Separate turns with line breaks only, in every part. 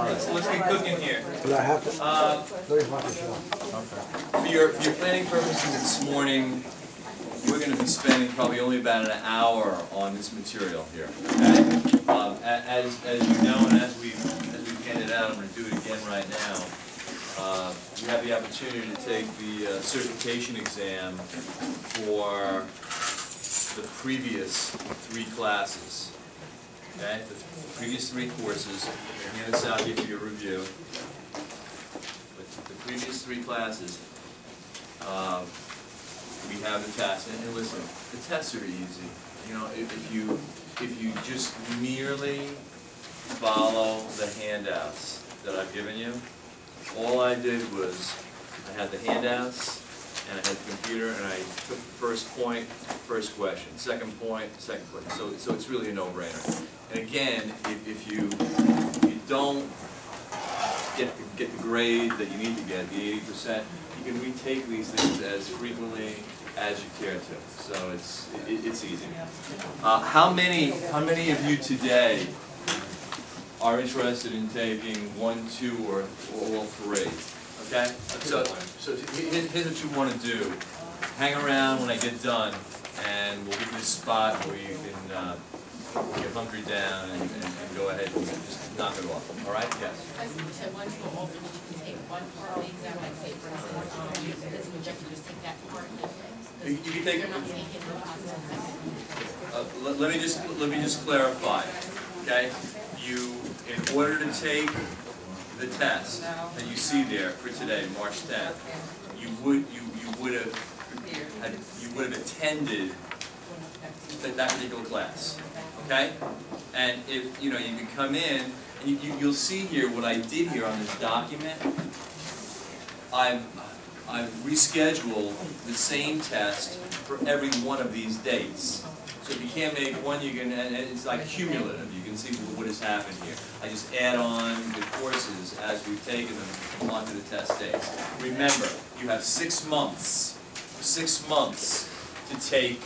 let's get cooking here.
But I have to. Very much so.
For your planning purposes this morning, we're going to be spending probably only about an hour on this material here. Okay? As you know, and as we've handed out, I'm going to do it again right now. You have the opportunity to take the certification exam for the previous 3 classes. Okay, the previous 3 courses. I'm hand this out here for your review. But the previous 3 classes, we have the test. And listen, the tests are easy. You know, if you just merely follow the handouts that I've given you, all I did was I had the handouts and I had the computer, and I took the first point, first question, second point, second question. So it's really a no-brainer. And again, if you don't get the grade that you need to get, the 80%, you can retake these things as frequently as you care to. So it's easy. How many of you today are interested in taking 1, 2, or all 3? Okay? So here's what you want to do. Hang around when I get done, and we'll give you a spot where you can get hunkered down and go ahead and just knock it off. All right? Yes?
I think you said 1, 2, or all 3, you can take one part of the exam, like say, for instance, this objective, just take that part of it.
You can take.
You're not taking the content.
Let me just clarify. Okay? In order to take the test that you see there for today, March 10th, you would have attended that particular class. Okay? And if you can come in and you'll see here what I did here on this document. I've rescheduled the same test for every one of these dates. So if you can't make one, you can, and it's like cumulative. You can see what has happened here. I just add on the courses as we've taken them onto the test dates. Remember, you have 6 months. 6 months to take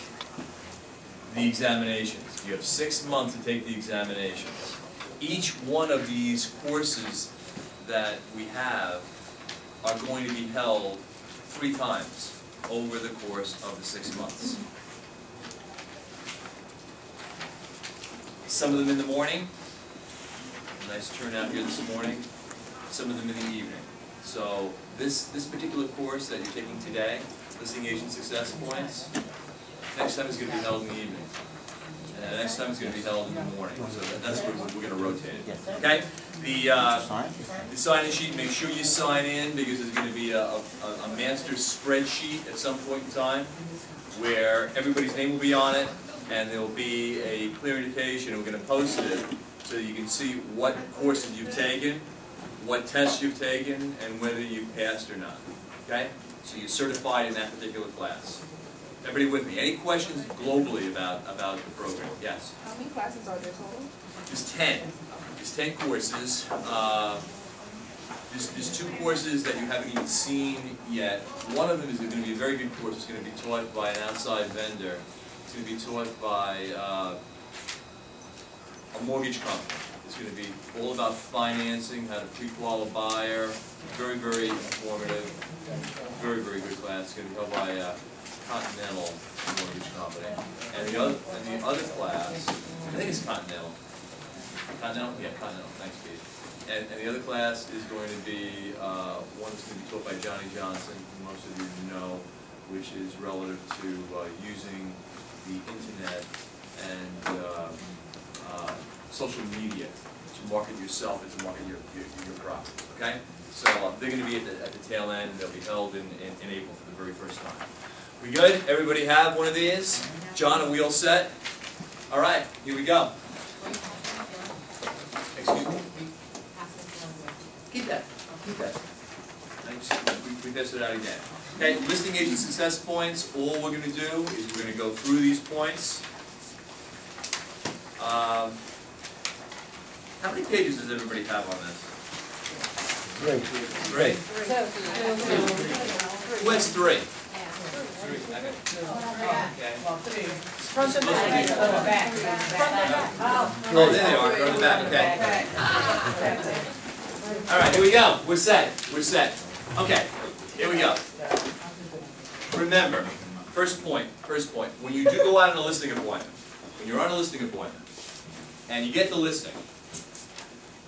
the examinations. You have 6 months to take the examinations. Each one of these courses that we have are going to be held 3 times over the course of the 6 months. Some of them in the morning, nice turnout here this morning, some of them in the evening. So this particular course that you're taking today, Listing Agent Success Points, next time is going to be held in the evening. And the next time is going to be held in the morning. So that's where we're going to rotate it. Okay? The sign-in sheet, make sure you sign in, because there's going to be a master spreadsheet at some point in time where everybody's name will be on it, and there will be a clear indication. We're going to post it so you can see what courses you've taken, what tests you've taken, and whether you've passed or not. Okay? So you're certified in that particular class. Everybody with me? Any questions globally about the program? Yes?
How many classes are there total?
There's 10. There's 10 courses. There's 2 courses that you haven't even seen yet. One of them is going to be a very good course. It's going to be taught by an outside vendor. It's going to be taught by a mortgage company. It's going to be all about financing, how to pre-qualify a buyer. Very, very informative. Very, very good class. It's going to be held by Continental Mortgage Company. And the other class, I think it's Continental. Continental? Yeah, Continental. Thanks, Pete. And the other class is going to be one that's going to be taught by Johnny Johnson, who most of you know, which is relative to using the internet and social media to market yourself and to market your product. Okay? So they're going to be at the tail end, and they'll be held in April for the very first time. We good? Everybody have one of these? John, are we all set? All right, here we go. Excuse me? Keep that. Keep that. We test it out again. Okay, listing agent success points. All we're going to do is we're going to go through these points. How many pages does everybody have on this?
3.
3. Who has 3? 3. Okay.
Front and back.
Oh, there they are. They're on the back. Okay. All right, here we go. We're set. We're set. Okay, here we go. Remember, first point. When you do go out on a listing appointment, when you're on a listing appointment, and you get the listing,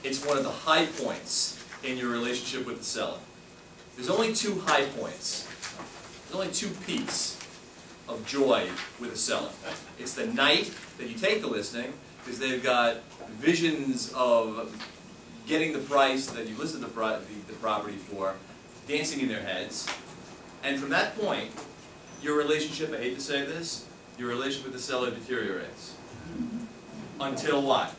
it's one of the high points in your relationship with the seller. There's only two high points. There's only two peaks of joy with a seller. It's the night that you take the listing, because they've got visions of getting the price that you listed the property for, dancing in their heads. And from that point, your relationship, I hate to say this, your relationship with the seller deteriorates. Until what?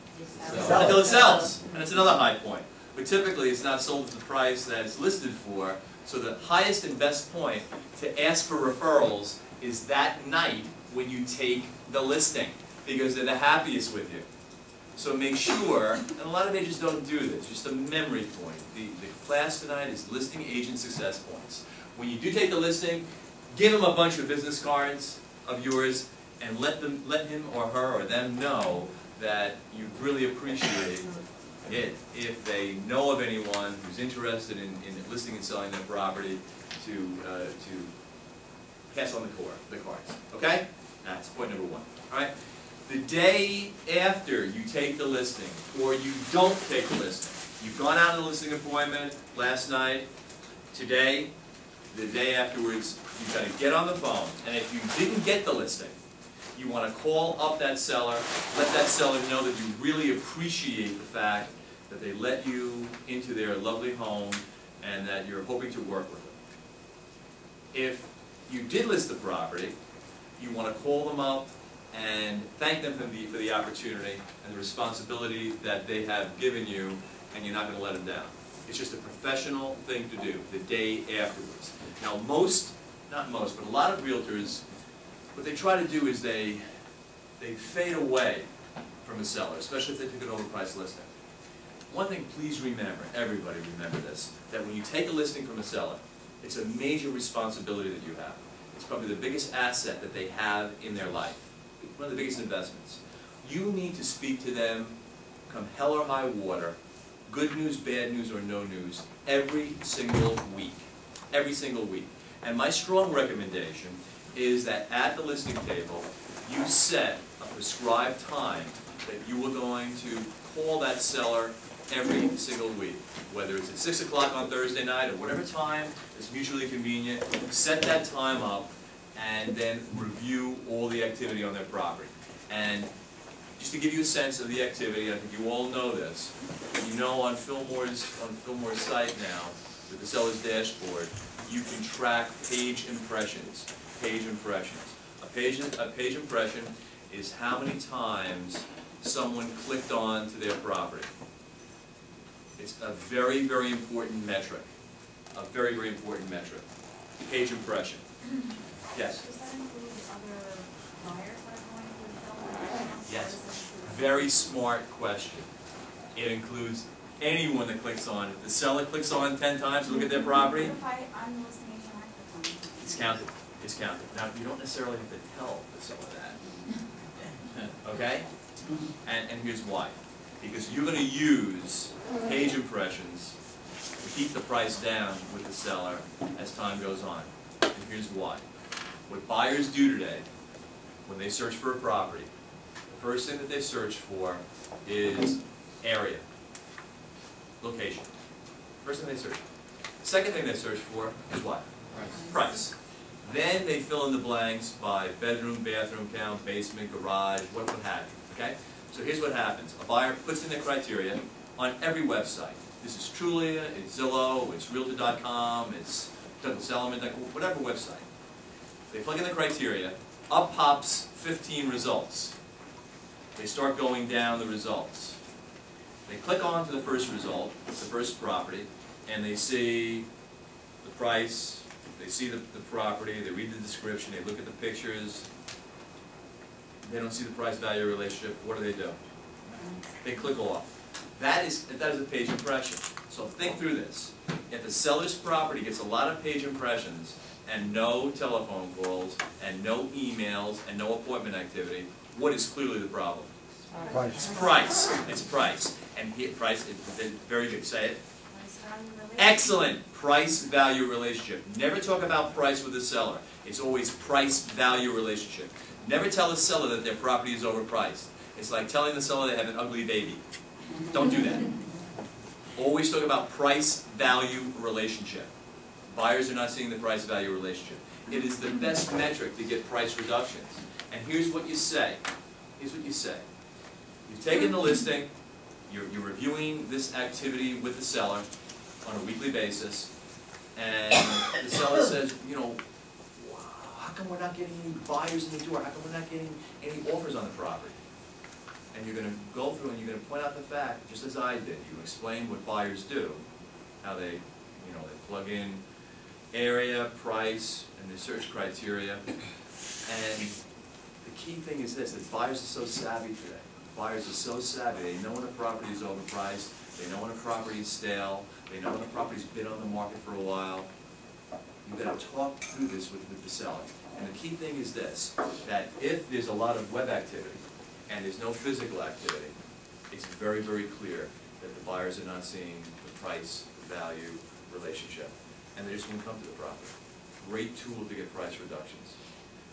Until it sells. And it's another high point. But typically it's not sold at the price that it's listed for, so the highest and best point to ask for referrals is that night when you take the listing, because they're the happiest with you. So make sure, and a lot of agents don't do this, just a memory point. The class tonight is listing agent success points. When you do take the listing, give them a bunch of business cards of yours and let him or her or them know that you really appreciate it if they know of anyone who's interested in listing and selling their property to pass on the cards. Okay? That's point number one. All right? The day after you take the listing, or you don't take the listing, you've gone out on a listing appointment last night, today, the day afterwards, you've got to get on the phone, and if you didn't get the listing, you want to call up that seller, let that seller know that you really appreciate the fact that they let you into their lovely home and that you're hoping to work with them. If you did list the property, you want to call them up and thank them for the opportunity and the responsibility that they have given you, and you're not going to let them down. It's just a professional thing to do the day afterwards. Now not most, but a lot of realtors, what they try to do is they fade away from a seller, especially if they took an overpriced listing. One thing, please remember, everybody remember this, that when you take a listing from a seller, it's a major responsibility that you have. It's probably the biggest asset that they have in their life. One of the biggest investments. You need to speak to them, come hell or high water, good news, bad news, or no news, every single week. Every single week. And my strong recommendation is that at the listing table, you set a prescribed time that you are going to call that seller every single week. Whether it's at 6 o'clock on Thursday night or whatever time is mutually convenient, set that time up and then review all the activity on their property. And just to give you a sense of the activity, I think you all know this, you know on Fillmore's site now, with the seller's dashboard, you can track page impressions. Page impressions. A page impression is how many times someone clicked on to their property. It's a very, very important metric. A very, very important metric. Page impression. Yes?
Does that include other buyers that are going to the seller?
Yes. Very smart question. It includes anyone that clicks on. If the seller clicks on 10 times to look at their property,
If I'm the listing agent, I click on it.
it's counted. It's counted. Now, you don't necessarily have to tell the seller that. Okay? And here's why. Because you're going to use page impressions to keep the price down with the seller as time goes on. And here's why. What buyers do today, when they search for a property, the first thing that they search for is area, location. First thing they search for. Second thing they search for is what? Price. Then they fill in the blanks by bedroom, bathroom count, basement, garage, what have you. Okay? So here's what happens. A buyer puts in their criteria on every website. This is Trulia, it's Zillow, it's Realtor.com, it's DouglasElliman.com, whatever website. They plug in the criteria, up pops 15 results. They start going down the results. They click on to the first result, the first property, and they see the price, they see the property, they read the description, they look at the pictures, they don't see the price-value relationship. What do? They click off. That is a page impression. So think through this. If the seller's property gets a lot of page impressions and no telephone calls and no emails and no appointment activity, what is clearly the problem?
Price.
It's price. It's price. And here, price is very good. Say it.
price-value relationship.
Excellent price-value relationship. Never talk about price with the seller. It's always price-value relationship. Never tell the seller that their property is overpriced. It's like telling the seller they have an ugly baby. Don't do that. Always talk about price-value relationship. Buyers are not seeing the price-value relationship. It is the best metric to get price reductions. And here's what you say. Here's what you say. You've taken the listing, you're reviewing this activity with the seller on a weekly basis, and the seller says, you know, how come we're not getting any buyers in the door? How come we're not getting any offers on the property? And you're going to go through and you're going to point out the fact, just as I did. You explain what buyers do, how they, you know, they plug in area, price, and their search criteria. And the key thing is this, that buyers are so savvy today. Buyers are so savvy. They know when a property is overpriced. They know when a property is stale. They know when a property's been on the market for a while. You've got to talk through this with the seller. And the key thing is this, that if there's a lot of web activity and there's no physical activity, it's very, very clear that the buyers are not seeing the price-value relationship. And they just won't come to the property. Great tool to get price reductions.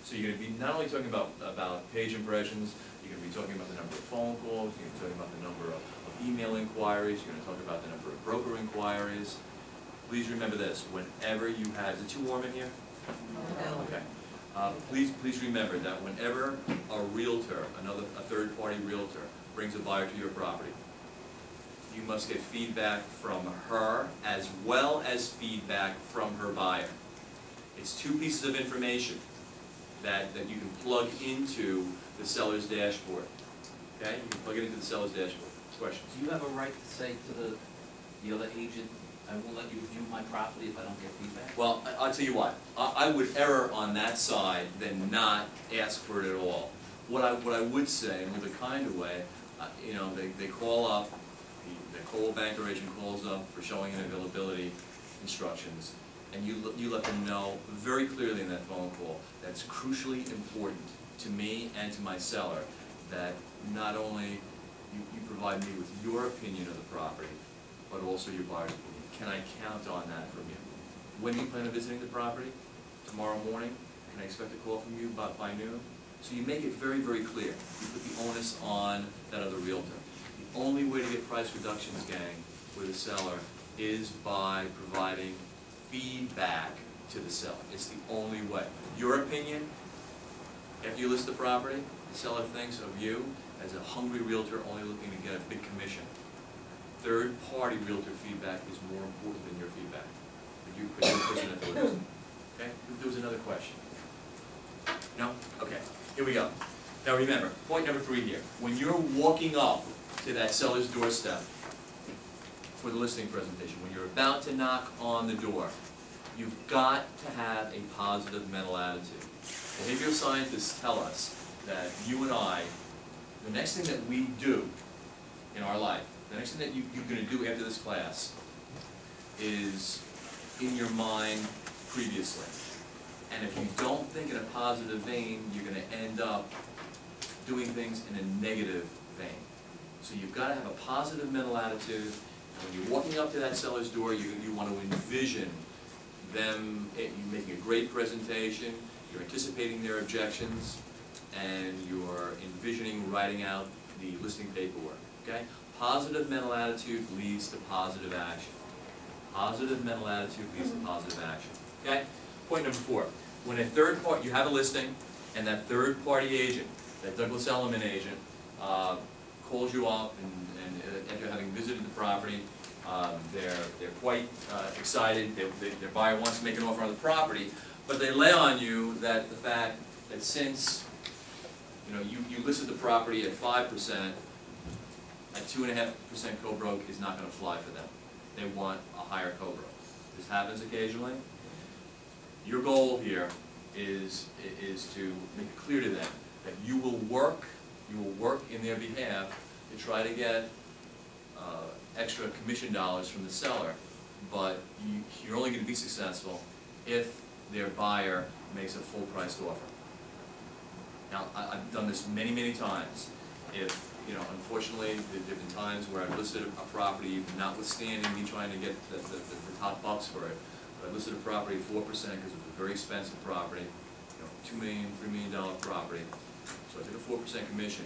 So you're going to be not only talking about page impressions, you're going to be talking about the number of phone calls, you're going to be talking about the number of email inquiries, you're going to talk about the number of broker inquiries. Please remember this, whenever you have, is it too warm in here? Okay. Please remember that whenever a realtor, a third-party realtor, brings a buyer to your property, you must get feedback from her as well as feedback from her buyer. It's two pieces of information that you can plug into the seller's dashboard. Okay? You can plug it into the seller's dashboard. Questions?
Do you have a right to say to the other agent, I won't let you view my property if I don't get feedback?
Well, I'll tell you what. I would err on that side than not ask for it at all. What I would say, in a little bit kinder way, you know, they call up, the Coldwell Banker agent calls up for showing and availability instructions, and you let them know very clearly in that phone call that it's crucially important to me and to my seller that not only you provide me with your opinion of the property, but also your buyer's opinion. Can I count on that from you? When do you plan on visiting the property? Tomorrow morning? Can I expect a call from you by noon? So you make it very, very clear. You put the onus on that other realtor. The only way to get price reductions, gang, with a seller is by providing feedback to the seller. It's the only way. Your opinion, after you list the property, the seller thinks of you as a hungry realtor only looking to get a big commission. Third-party realtor feedback is more important than your feedback. But you're the person that delivers. Okay? There was another question. No? Okay. Here we go. Now remember, point number 3 here. When you're walking up to that seller's doorstep for the listing presentation, when you're about to knock on the door, you've got to have a positive mental attitude. Behavioral scientists tell us that you and I, the next thing that we do in our life, the next thing that you're going to do after this class is in your mind previously. And if you don't think in a positive vein, you're going to end up doing things in a negative vein. So you've got to have a positive mental attitude. And when you're walking up to that seller's door, you want to envision them you making a great presentation, you're anticipating their objections, and you're envisioning writing out the listing paperwork. Okay? Positive mental attitude leads to positive action. Positive mental attitude leads to positive action. Okay? Point number 4. When a third party, you have a listing, and that third party agent, that Douglas Elliman agent, calls you up, and after having visited the property, they're quite excited. Their buyer wants to make an offer on the property, but they lay on you that the fact that since you listed the property at 5%, a 2.5% co-broke is not going to fly for them. They want a higher co-broke. This happens occasionally. Your goal here is to make it clear to them that you will work in their behalf to try to get extra commission dollars from the seller, but you're only going to be successful if their buyer makes a full priced offer. Now, I've done this many, many times. If you know, unfortunately, there've been times where I've listed a property, notwithstanding me trying to get the top bucks for it, but I listed a property at 4% because it was a very expensive property, you know, $2 million, $3 million property. So I took a 4% commission.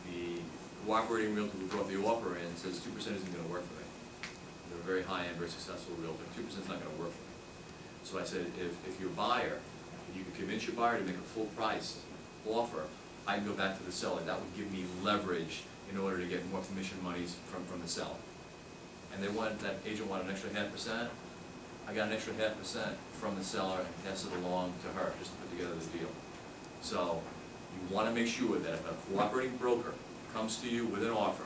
The cooperating realtor who brought the offer in says 2% isn't going to work for me. They're a very high-end, very successful realtor. 2% is not going to work for me. So I said, if you're a buyer, if you could convince your buyer to make a full price offer, I can go back to the seller. That would give me leverage in order to get more commission monies from the seller. And that agent wanted an extra 0.5%. I got an extra 0.5% from the seller and passed it along to her just to put together the deal. So you want to make sure that if a cooperating broker comes to you with an offer,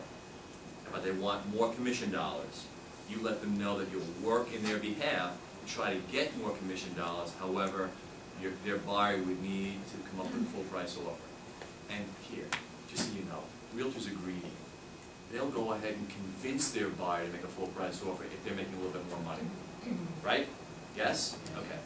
but they want more commission dollars, you let them know that you'll work in their behalf to try to get more commission dollars. However, their buyer would need to come up with a full price offer. And here, just so you know, realtors are greedy. They'll go ahead and convince their buyer to make a full price offer if they're making a little bit more money. Right? Yes? Okay.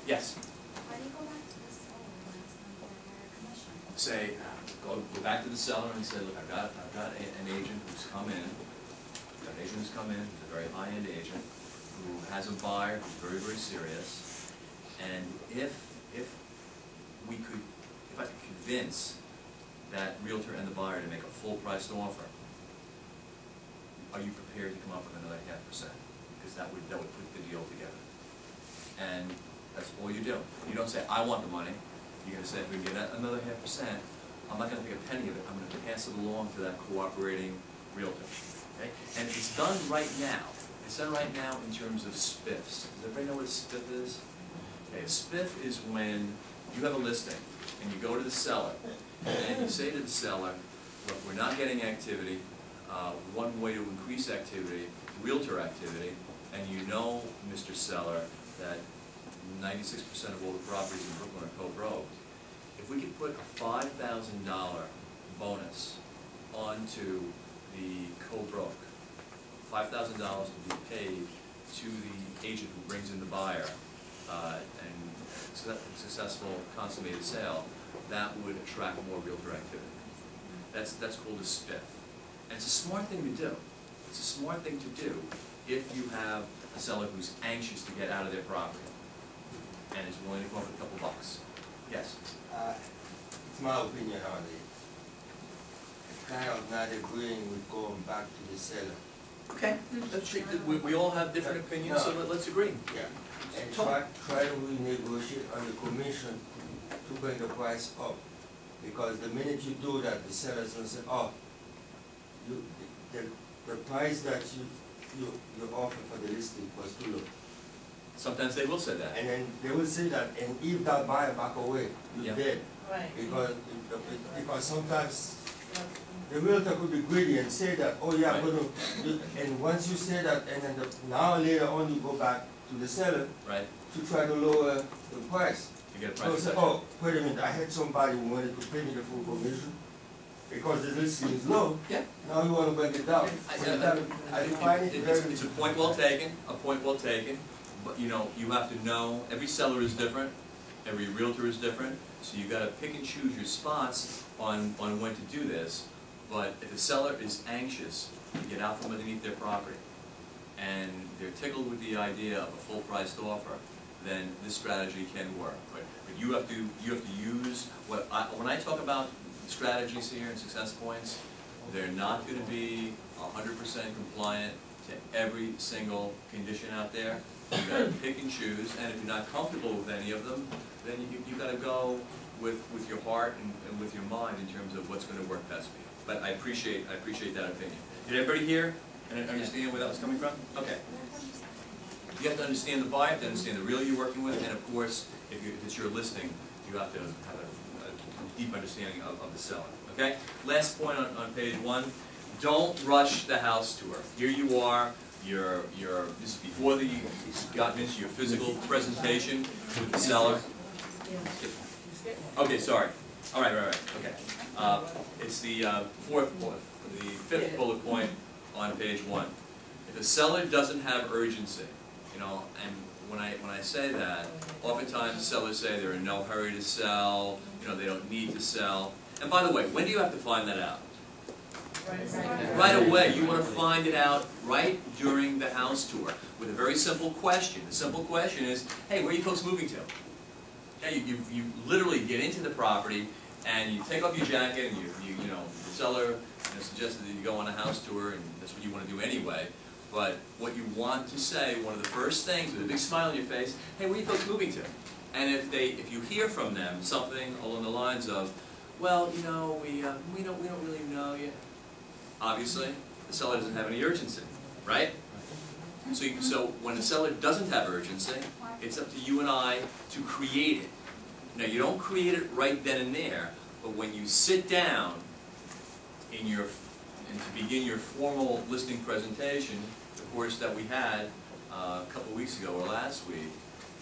Yes?
Why do you go back to the seller last time for a higher commission?
Say, go back to the seller and say, look, I've got an agent who's come in. I've got an agent who's come in, who's a very high-end agent, who has a buyer who's very, very serious. And if I could convince that realtor and the buyer to make a full price offer, are you prepared to come up with another 0.5%? Because that would put the deal together. And that's all you do. You don't say, I want the money. You're going to say, if we get another 0.5%, I'm not going to take a penny of it. I'm going to pass it along to that cooperating realtor. Okay? And it's done right now. It's done right now in terms of spiffs. Does everybody know what a spiff is? Okay, a spiff is when you have a listing and you go to the seller and you say to the seller, look, we're not getting activity. One way to increase activity, realtor activity, and you know, Mr. Seller, that 96% of all the properties in Brooklyn are co-broke. If we could put a $5,000 bonus onto the co-broke, $5,000 will be paid to the agent who brings in the buyer, and successful consummated sale, that would attract more realtor activity. That's called a spiff. And it's a smart thing to do. It's a smart thing to do if you have a seller who's anxious to get out of their property and is willing to come up with a couple bucks. Yes?
It's my opinion on it. Kind of not agreeing with going back to the seller.
Okay. We all have different opinions, so let's agree.
Yeah. And try to renegotiate on the commission to bring the price up. Because the minute you do that, the seller's gonna say, oh, the price that you offer for the listing was too low.
Sometimes they will say that.
And then they will say that, and if that buyer back away, you're dead.
Right.
Because sometimes the realtor could be greedy and say that, oh yeah, I'm
Right.
gonna, and once you say that, and then now later on you go back to the seller
Right?
to try to lower the price.
You get a
So
price
say,
reduction.
oh, wait a minute, I had somebody who wanted to pay me the full commission because the listing is low.
Yeah.
Now you want to bring it down. I find it very.
It's a point well taken, a point well taken, but you know, you have to know, every seller is different, every realtor is different, so you gotta pick and choose your spots on when to do this. But if the seller is anxious to get out from underneath their property, and they're tickled with the idea of a full priced offer, then this strategy can work. But you have to use when I talk about strategies here and success points, they're not going to be 100% compliant to every single condition out there. You got to pick and choose, and if you're not comfortable with any of them, then you got to go with your heart and with your mind in terms of what's going to work best for you. But I appreciate that opinion. Did everybody hear and understand where that was coming from? Okay. You have to understand the buyer, you have to understand the realtor you're working with, and of course, if it's your listing, you have to have a deep understanding of the seller. Okay? Last point on page 1, don't rush the house tour. Here you are, this is before you've gotten into your physical presentation with the seller. Okay, sorry. All right, okay. It's the fifth bullet point on page 1. If a seller doesn't have urgency, you know, and when I say that, oftentimes sellers say they're in no hurry to sell, you know, they don't need to sell. And by the way, when do you have to find that out? Right away, you want to find it out right during the house tour with a very simple question. The simple question is, hey, where are you folks moving to? Yeah, you literally get into the property and you take off your jacket and you know, the seller suggested that you go on a house tour and that's what you want to do anyway. But what you want to say, one of the first things with a big smile on your face, hey, where are you folks moving to? And if you hear from them something along the lines of, well, you know, we don't really know yet. Obviously, the seller doesn't have any urgency, right? So when the seller doesn't have urgency, it's up to you and I to create it. Now, you don't create it right then and there, but when you sit down and to begin your formal listing presentation, the course that we had a couple of weeks ago or last week,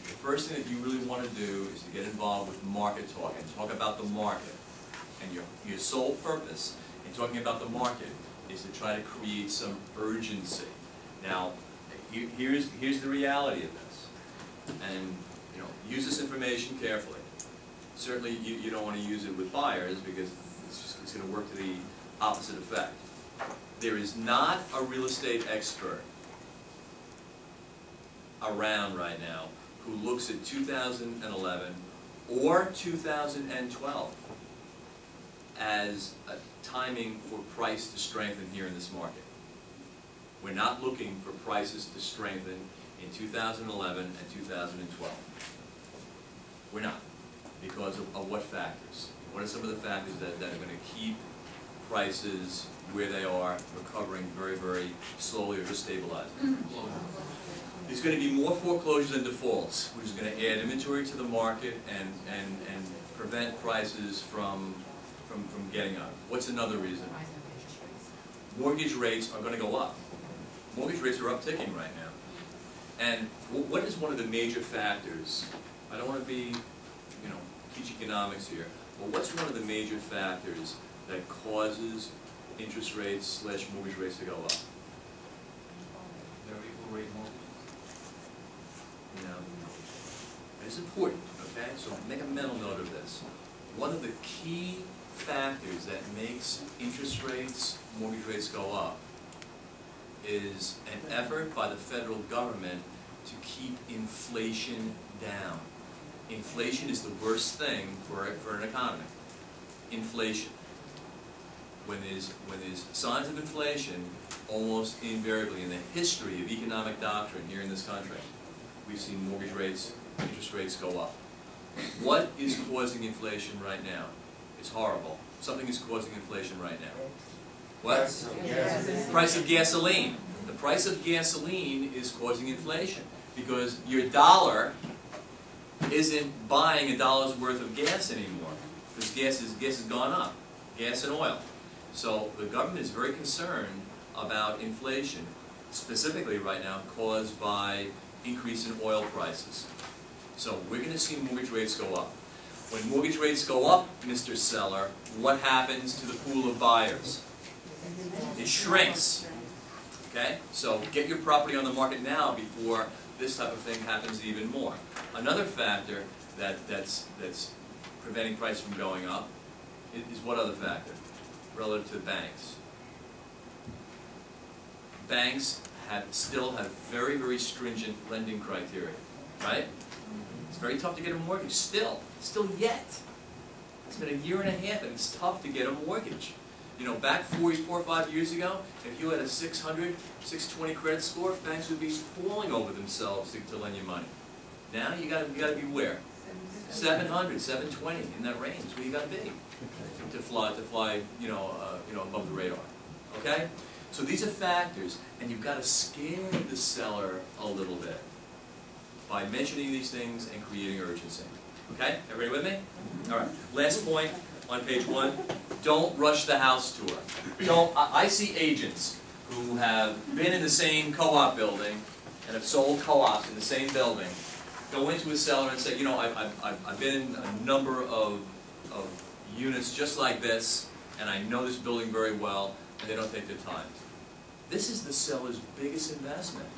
the first thing that you really want to do is to get involved with market talk and talk about the market. And your sole purpose in talking about the market is to try to create some urgency. Now, here's the reality of this, and you know, use this information carefully. Certainly, you don't want to use it with buyers because it's going to work to the opposite effect. There is not a real estate expert around right now who looks at 2011 or 2012 as a timing for price to strengthen here in this market. We're not looking for prices to strengthen in 2011 and 2012. We're not. Because of what factors? What are some of the factors that are going to keep prices where they are, recovering very, very slowly or just stabilizing? There's going to be more foreclosures and defaults, which is going to add inventory to the market and prevent prices from getting up. What's another reason? Mortgage rates are going to go up. Mortgage rates are upticking right now. And what is one of the major factors? I don't want to be, you know, teach economics here, but what's one of the major factors that causes interest rates / mortgage rates to go up?
Variable rate mortgages.
You know, it's important, okay? So make a mental note of this. One of the key factors that makes interest rates, mortgage rates go up is an effort by the federal government to keep inflation down. Inflation is the worst thing for an economy. Inflation. When there's signs of inflation, almost invariably in the history of economic doctrine here in this country, we've seen mortgage rates, interest rates go up. What is causing inflation right now? It's horrible. Something is causing inflation right now. What? Price of gasoline. The price of gasoline is causing inflation because your dollar isn't buying a dollar's worth of gas anymore because gas has gone up, gas and oil. So the government is very concerned about inflation, specifically right now caused by increase in oil prices. So we're going to see mortgage rates go up. When mortgage rates go up, Mr. Seller, what happens to the pool of buyers? It shrinks. Okay? So get your property on the market now before this type of thing happens even more. Another factor that's preventing price from going up is what other factor? Relative to banks. Banks still have very, very stringent lending criteria, right? It's very tough to get a mortgage, still yet. It's been a year and a half and it's tough to get a mortgage. You know, back 4 or 5 years ago, if you had a 600, 620 credit score, banks would be falling over themselves to lend you money. Now you got to be where? 700, 720, in that range, where you got to be to fly, you know, above the radar. Okay? So these are factors, and you've got to scare the seller a little bit by mentioning these things and creating urgency. Okay? Everybody with me? All right. Last point on page 1. Don't rush the house tour. I see agents who have been in the same co-op building and have sold co-ops in the same building go into a seller and say, you know, I've been in a number of units just like this, and I know this building very well, and they don't take their time. This is the seller's biggest investment.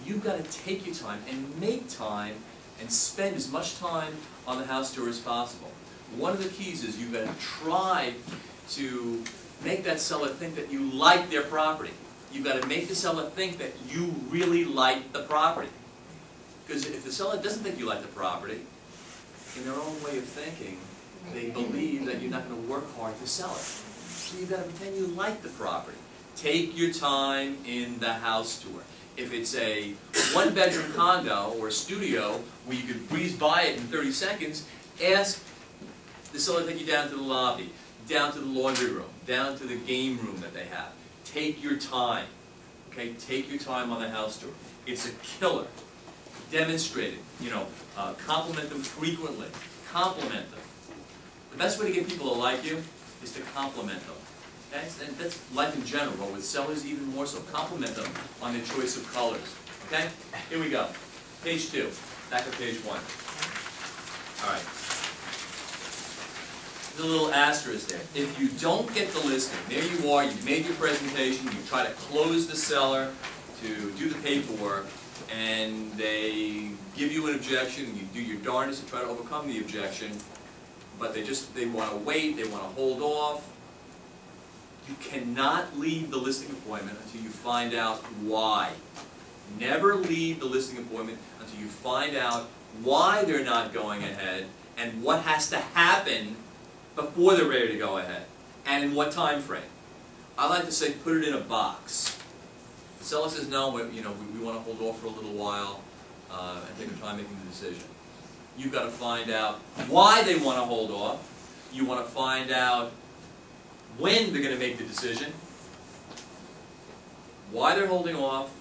You've got to take your time and make time and spend as much time on the house tour as possible. One of the keys is you've got to try to make that seller think that you like their property. You've got to make the seller think that you really like the property. Because if the seller doesn't think you like the property, in their own way of thinking, they believe that you're not going to work hard to sell it. So you've got to pretend you like the property. Take your time in the house tour. If it's a one-bedroom condo or a studio where you could breeze by it in 30 seconds, ask the seller to take you down to the lobby, down to the laundry room, down to the game room that they have. Take your time. Okay, take your time on the house tour. It's a killer. Demonstrate it. You know, compliment them frequently. Compliment them. The best way to get people to like you is to compliment them. Okay? And that's life in general, but with sellers even more so. Compliment them on their choice of colors. Okay? Here we go. Page 2. Back to page 1. All right. There's a little asterisk there. If you don't get the listing, there you are, you've made your presentation, you try to close the seller to do the paperwork, and they give you an objection, and you do your darndest to try to overcome the objection, but they want to wait, they want to hold off. You cannot leave the listing appointment until you find out why. Never leave the listing appointment until you find out why they're not going ahead and what has to happen before they're ready to go ahead, and in what time frame. I like to say, put it in a box. The seller says, no, we want to hold off for a little while and take our time making the decision. You've got to find out why they want to hold off. You want to find out when they're going to make the decision, why they're holding off,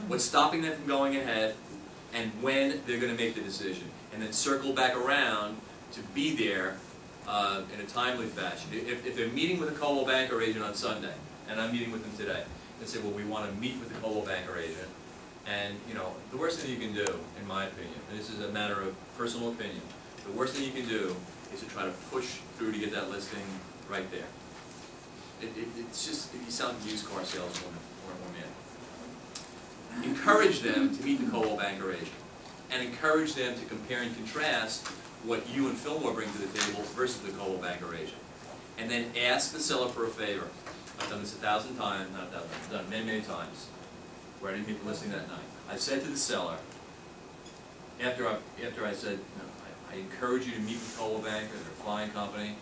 what's stopping them from going ahead, and when they're going to make the decision. And then circle back around to be there in a timely fashion. If they're meeting with a Coldwell Banker agent on Sunday, and I'm meeting with them today, they say, well, we want to meet with the Coldwell Banker agent, and the worst thing you can do, in my opinion, and this is a matter of personal opinion, the worst thing you can do is to try to push through to get that listing right there. It's just, if you sound like a used car saleswoman or man. Encourage them to meet the Coldwell Banker agent, and encourage them to compare and contrast what you and Fillmore bring to the table versus the Coldwell Banker agent. And then ask the seller for a favor. I've done this 1,000 times, not 1,000, I've done it many, many times, where I didn't get the listing that night. I said to the seller, after I said, I encourage you to meet with Coldwell Banker, they're a fine company,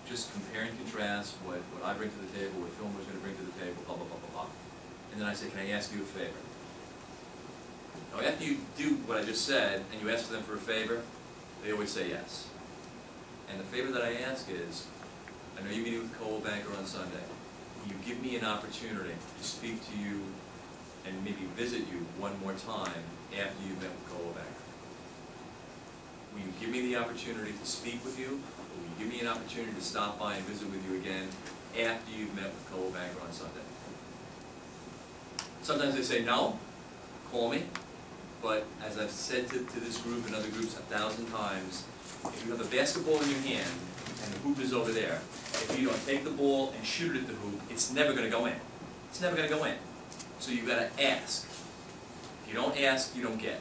just compare and contrast what I bring to the table, what Fillmore's going to bring to the table, blah, blah, blah, blah, blah. And then I said, can I ask you a favor? Now, after you do what I just said, and you ask them for a favor, they always say yes. And the favor that I ask is, I know you're meeting with Coldwell Banker on Sunday. Will you give me an opportunity to speak to you and maybe visit you one more time after you've met with Coldwell Banker? Will you give me the opportunity to speak with you? Or will you give me an opportunity to stop by and visit with you again after you've met with Coldwell Banker on Sunday? Sometimes they say no, call me. But as I've said to this group and other groups 1,000 times, if you have a basketball in your hand and the hoop is over there, if you don't take the ball and shoot it at the hoop, it's never going to go in. It's never going to go in. So you've got to ask. If you don't ask, you don't get.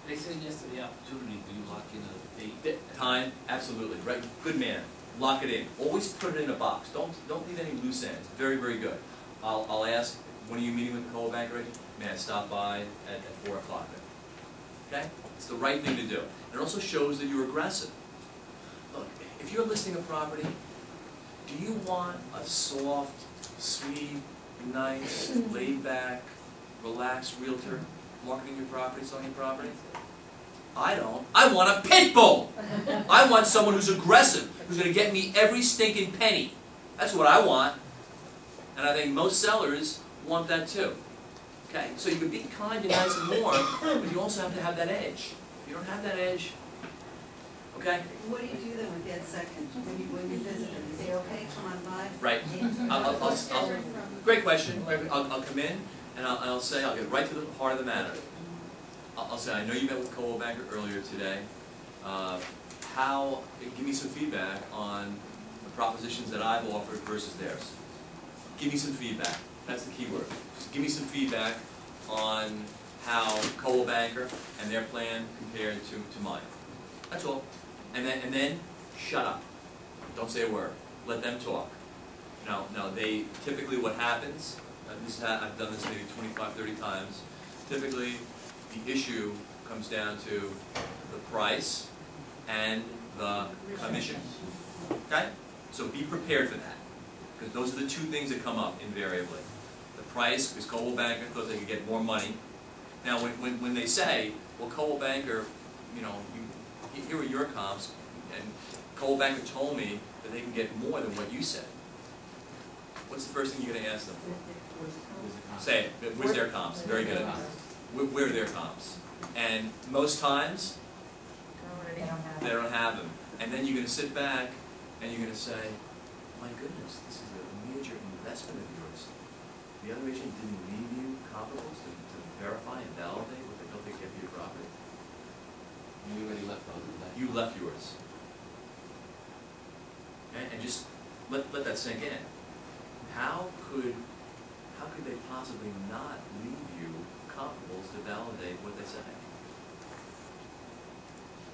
They said yes to the opportunity. Do you lock in a date?
Time, absolutely. Right, good man. Lock it in. Always put it in a box. Don't leave any loose ends. Very, very good. I'll ask, when are you meeting with the Coldwell Banker agent? May I stop by at 4 o'clock? Okay? It's the right thing to do. It also shows that you're aggressive. Look, if you're listing a property, do you want a soft, sweet, nice, laid-back, relaxed realtor marketing your property, selling your property? I don't. I want a pit bull! I want someone who's aggressive, who's going to get me every stinking penny. That's what I want. And I think most sellers want that too. Okay, so you can be kind and nice and warm, but you also have to have that edge. If you don't have that edge, okay?
What do you do then with that second, when you visit them? You say, okay, come on by?
Right. Great question. I'll come in and I'll say, I'll get right to the heart of the matter. I'll say, I know you met with Coldwell Banker earlier today. Give me some feedback on the propositions that I've offered versus theirs. Give me some feedback. That's the key word. Just give me some feedback on how Coldwell Banker and their plan compared to mine. That's all. And then shut up. Don't say a word. Let them talk. Now, they, typically what happens, I've done this maybe 25, 30 times, typically the issue comes down to the price and the commission, okay? So be prepared for that, because those are the two things that come up invariably. The price, because Coldwell Banker thought they could get more money. Now, when they say, well, Coldwell Banker, you know, here are your comps, and Coldwell Banker told me that they can get more than what you said. What's the first thing you're going to ask them? Say it. Where's their comps? Very good. Where are their comps? And most times, they don't have them. And then you're going to sit back and you're going to say, my goodness, this is a major investment of yours. The other agent didn't leave you comparables to verify and validate what they built they get for your property?
You already left those, right?
You left yours. And just let that sink in. How could they possibly not leave you comparables to validate what they say?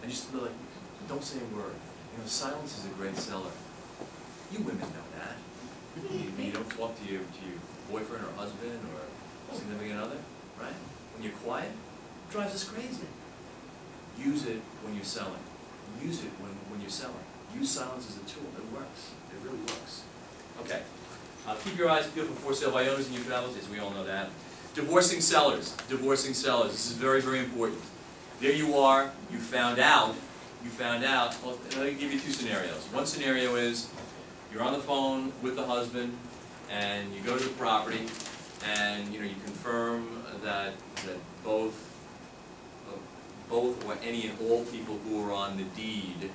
And just like, don't say a word. You know, silence is a great seller. You women know that. You don't talk to your boyfriend or husband or significant other, right? When you're quiet, it drives us crazy. Use it when you're selling. Use it when you're selling. Use silence as a tool. It works. It really works. Okay. Keep your eyes peeled for for sale by owners in your travels, as we all know that. Divorcing sellers. Divorcing sellers. This is very, very important. There you are. You found out. Well, let me give you two scenarios. One scenario is you're on the phone with the husband, and you go to the property, and you confirm that both or any and all people who are on the deed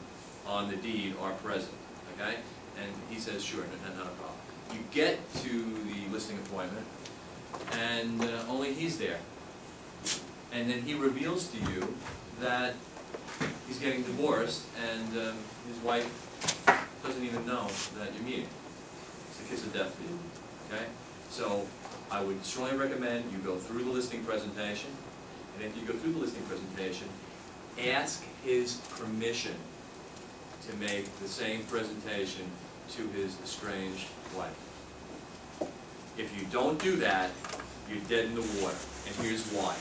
are present. Okay, and he says sure, not a problem. You get to the listing appointment, and only he's there, and then he reveals to you that he's getting divorced, and his wife doesn't even know that you're meeting. It's a kiss of death for you. Okay? So I would strongly recommend you go through the listing presentation, and after you go through the listing presentation, ask his permission to make the same presentation to his estranged wife. If you don't do that, you're dead in the water, and here's why.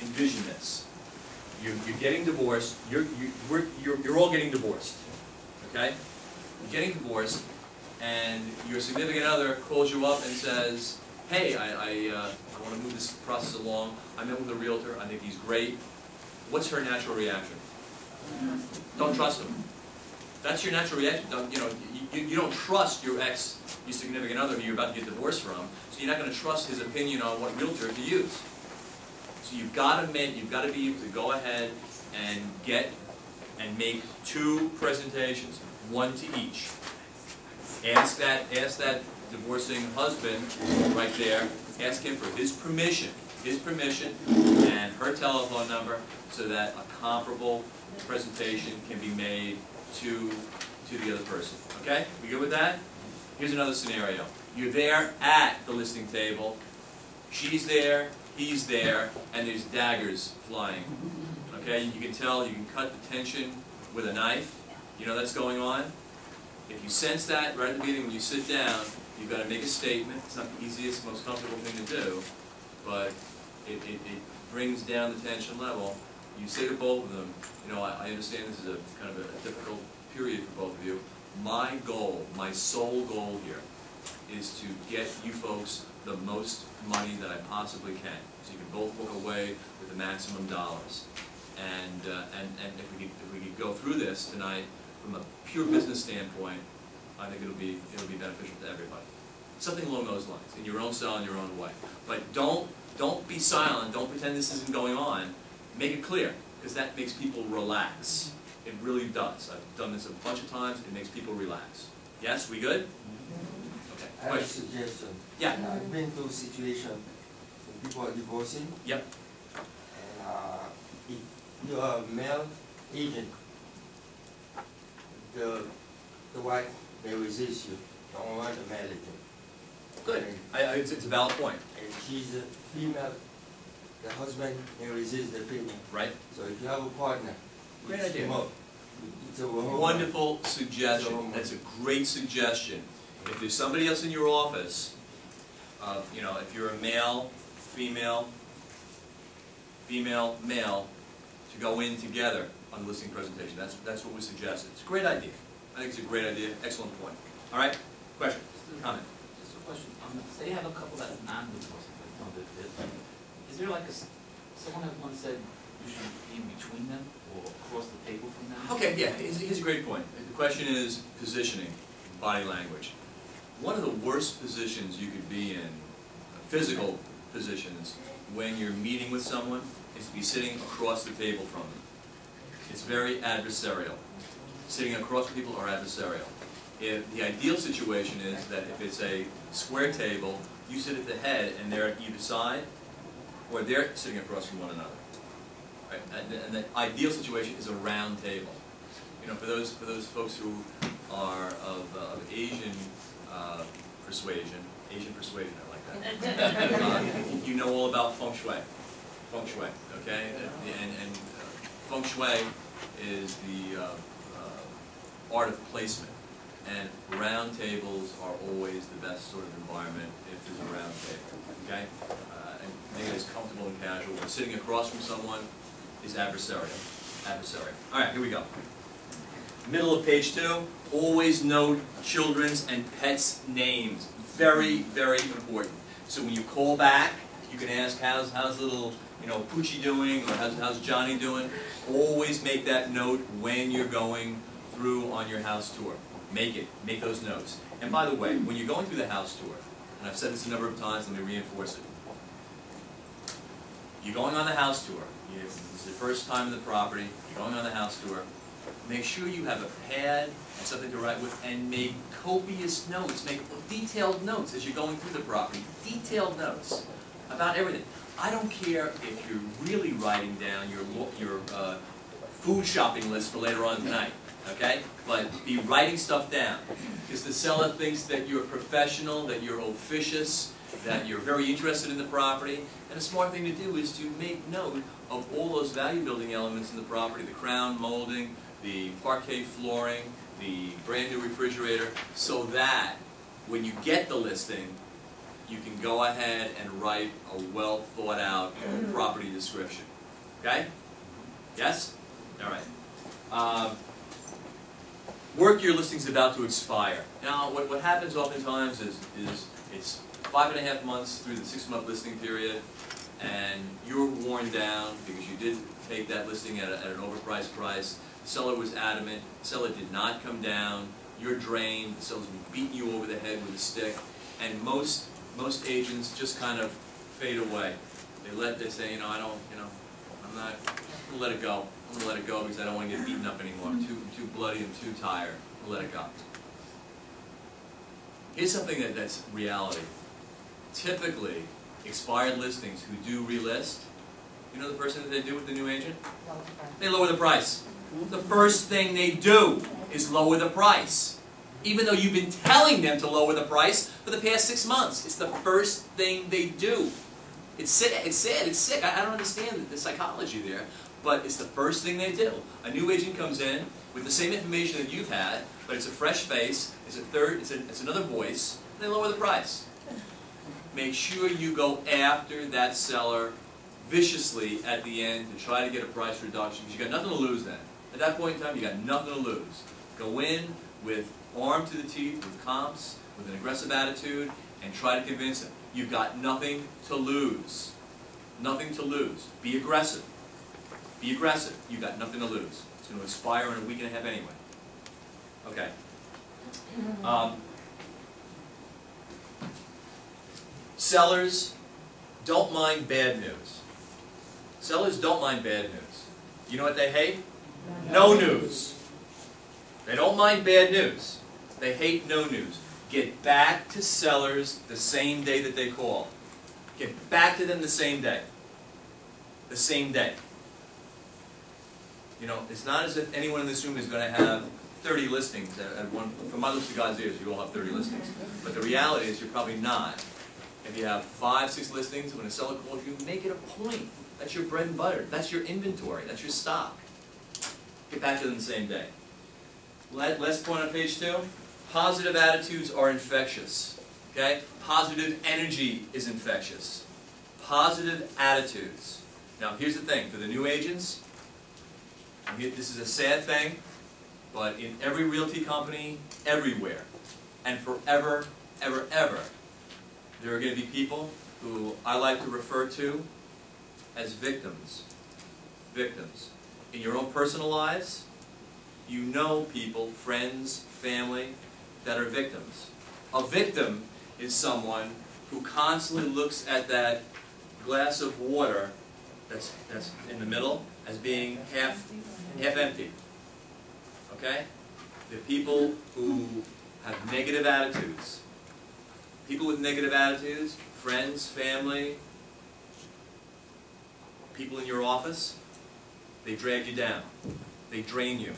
Envision this. You're getting divorced. You're all getting divorced. Okay? You're getting divorced, and your significant other calls you up and says, "Hey, I want to move this process along. I met with a realtor. I think he's great." What's her natural reaction? Don't trust him. That's your natural reaction. You don't trust your significant other who you're about to get divorced from, so you're not going to trust his opinion on what realtor to use. So you've got to be able to go ahead and make two presentations, one to each. Ask that divorcing husband right there. Ask him for his permission, and her telephone number, so that a comparable presentation can be made to the other person. Okay? We good with that? Here's another scenario. You're there at the listing table. She's there. He's there, and there's daggers flying. Okay, you can tell, you can cut the tension with a knife. You know that's going on. If you sense that right at the beginning when you sit down, you've got to make a statement. It's not the easiest, most comfortable thing to do, but it brings down the tension level. You say to both of them, I understand this is a kind of a difficult period for both of you. My goal, my sole goal here, is to get you folks the most money that I possibly can, so you can both walk away with the maximum dollars. And if we could go through this tonight from a pure business standpoint, I think it'll be beneficial to everybody. Something along those lines, in your own style, in your own way. But don't be silent. Don't pretend this isn't going on. Make it clear, because that makes people relax. It really does. I've done this a bunch of times. It makes people relax. Yes, we good? Okay.
I have a suggestion.
Yeah.
I've been through a situation when people are divorcing.
Yep.
And if you're a male agent, the wife may resist you. Don't want the male agent.
Good. It's a valid point.
And she's a female. The husband may resist the female.
Right.
So if you have a partner,
Great
mix
idea.
them up. It's a
Wonderful suggestion. That's a great suggestion. If there's somebody else in your office, you know, if you're a male, female, male, to go in together on the listing presentation. That's what we suggested. It's a great idea. I think it's a great idea. Excellent point. All right? Question? Comment?
Just a question, say you have a couple that are non-divorced, is there like someone that once said you should be in between them or across the table from them?
Okay, yeah, here's a great point. The question is positioning, body language. One of the worst positions you could be in, physical positions, when you're meeting with someone, is to be sitting across the table from them. It's very adversarial. Sitting across from people are adversarial. If the ideal situation is that if it's a square table, you sit at the head and they're at either side, or they're sitting across from one another. Right? And the ideal situation is a round table. You know, for those folks who are of Asian persuasion, I like that. You know all about feng shui. Feng shui, okay? And feng shui is the art of placement. And round tables are always the best sort of environment if there's a round table, okay? And make it as comfortable and casual. But sitting across from someone is adversarial. All right, here we go. Middle of page 2, always note children's and pets' names. Very, very important. So when you call back, you can ask, how's little, you know, Poochie doing, or how's Johnny doing? Always make that note when you're going through on your house tour. Make those notes. And by the way, when you're going through the house tour, and I've said this a number of times, let me reinforce it. You're going on the house tour. This is the first time in the property. You're going on the house tour. Make sure you have a pad and something to write with, and make copious notes. Make detailed notes as you're going through the property. Detailed notes about everything. I don't care if you're really writing down your food shopping list for later on tonight, okay? But be writing stuff down, because the seller thinks that you're professional, that you're officious, that you're very interested in the property. And a smart thing to do is to make note of all those value-building elements in the property: the crown molding, the parquet flooring, the brand new refrigerator, so that when you get the listing, you can go ahead and write a well thought out property description. Okay? Yes? All right. Work your listing's about to expire. Now, what happens oftentimes is it's 5.5 months through the 6-month listing period, and you're worn down because you did take that listing at an overpriced price. The seller was adamant. The seller did not come down. You're drained. The seller's been beating you over the head with a stick, and most agents just kind of fade away. They say, I'm not gonna let it go. I'm gonna let it go because I don't want to get beaten up anymore. I'm too bloody and too tired. I'll let it go. Here's something that's reality. Typically, expired listings who do relist, you know the first thing that they do with the new agent? They lower the price. The first thing they do is lower the price. Even though you've been telling them to lower the price for the past 6 months. It's the first thing they do. It's sad, it's sick. I don't understand the psychology there, but it's the first thing they do. A new agent comes in with the same information that you've had, but it's a fresh face, it's another voice, and they lower the price. Make sure you go after that seller viciously at the end to try to get a price reduction, because you got nothing to lose then. At that point in time, you got nothing to lose. Go in with armed to the teeth, with comps, with an aggressive attitude, and try to convince them. You've got nothing to lose. Nothing to lose. Be aggressive. Be aggressive. You've got nothing to lose. It's going to expire in a week and a half anyway. Okay. Sellers don't mind bad news. Sellers don't mind bad news. You know what they hate? No news. They don't mind bad news. They hate no news. Get back to sellers the same day that they call. Get back to them the same day. The same day. You know, it's not as if anyone in this room is going to have 30 listings at one. From my lips to God's ears, you all have 30 listings. But the reality is you're probably not. If you have 5, 6 listings, when a seller calls you, make it a point. That's your bread and butter. That's your inventory. That's your stock. Get back to them the same day. Last point on page 2. Positive attitudes are infectious. Okay? Positive energy is infectious. Positive attitudes. Now, here's the thing. For the new agents, this is a sad thing, but in every realty company, everywhere, and forever, ever, ever, there are going to be people who I like to refer to as victims. Victims. In your own personal lives, you know people, friends, family, that are victims. A victim is someone who constantly looks at that glass of water that's in the middle as being half empty. Okay? The people who have negative attitudes. People with negative attitudes, friends, family, people in your office, they drag you down. They drain you.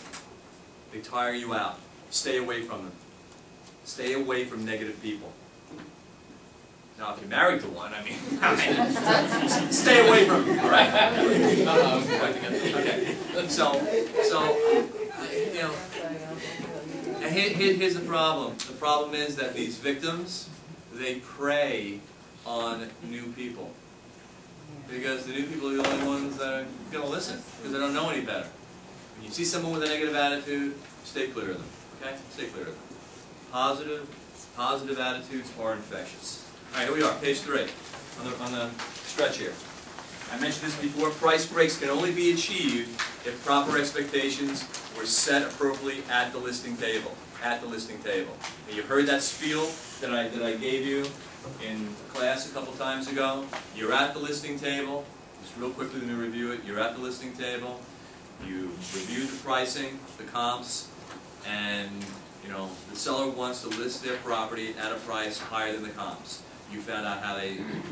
They tire you out. Stay away from them. Stay away from negative people. Now, if you're married to one, I mean, stay away from them, all right? Okay. So, you know, and here's the problem. The problem is that these victims, they prey on new people. Because the new people are the only ones that are going to listen, because they don't know any better. When you see someone with a negative attitude, stay clear of them, okay? Stay clear of them. Positive attitudes are infectious. All right, here we are, page 3, on the stretch here. I mentioned this before, price breaks can only be achieved if proper expectations were set appropriately at the listing table. At the listing table. Now, you heard that spiel that I gave you in class a couple times ago. You're at the listing table. Just real quickly, let me review it. You're at the listing table. You review the pricing, the comps, and you know the seller wants to list their property at a price higher than the comps. You found out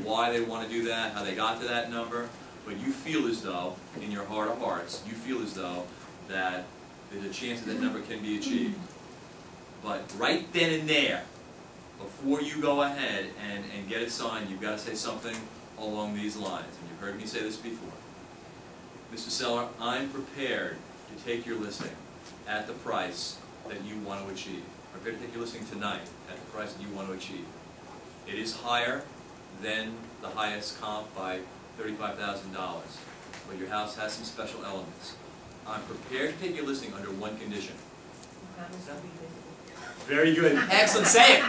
why they want to do that, how they got to that number, but you feel as though, in your heart of hearts, you feel as though that there's a chance that number can be achieved. But right then and there, before you go ahead and get it signed, you've got to say something along these lines. And you've heard me say this before. Mr. Seller, I'm prepared to take your listing at the price that you want to achieve. I'm prepared to take your listing tonight at the price that you want to achieve. It is higher than the highest comp by $35,000, but your house has some special elements. I'm prepared to take your listing under one condition. Very good. Excellent. Say it.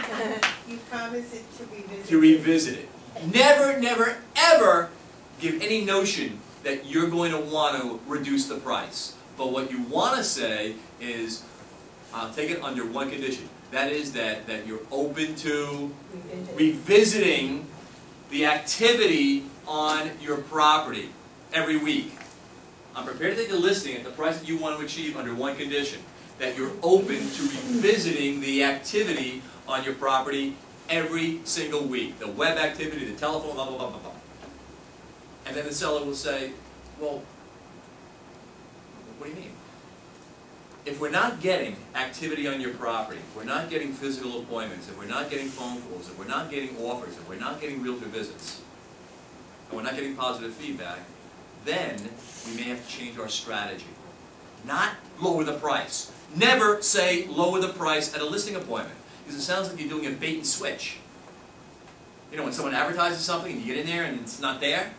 You promise it to be visited.
To revisit it. Never, never, ever give any notion that you're going to want to reduce the price. But what you want to say is, I'll take it under one condition. That is that you're open to revisiting the activity on your property every week. I'm prepared to take the listing at the price that you want to achieve under one condition. That you're open to revisiting the activity on your property every single week. The web activity, the telephone, blah, blah, blah, blah, blah. And then the seller will say, well, what do you mean? If we're not getting activity on your property, if we're not getting physical appointments, if we're not getting phone calls, if we're not getting offers, if we're not getting realtor visits, and we're not getting positive feedback, then we may have to change our strategy. Not lower the price. Never say lower the price at a listing appointment, because it sounds like you're doing a bait and switch. You know, when someone advertises something and you get in there and it's not there,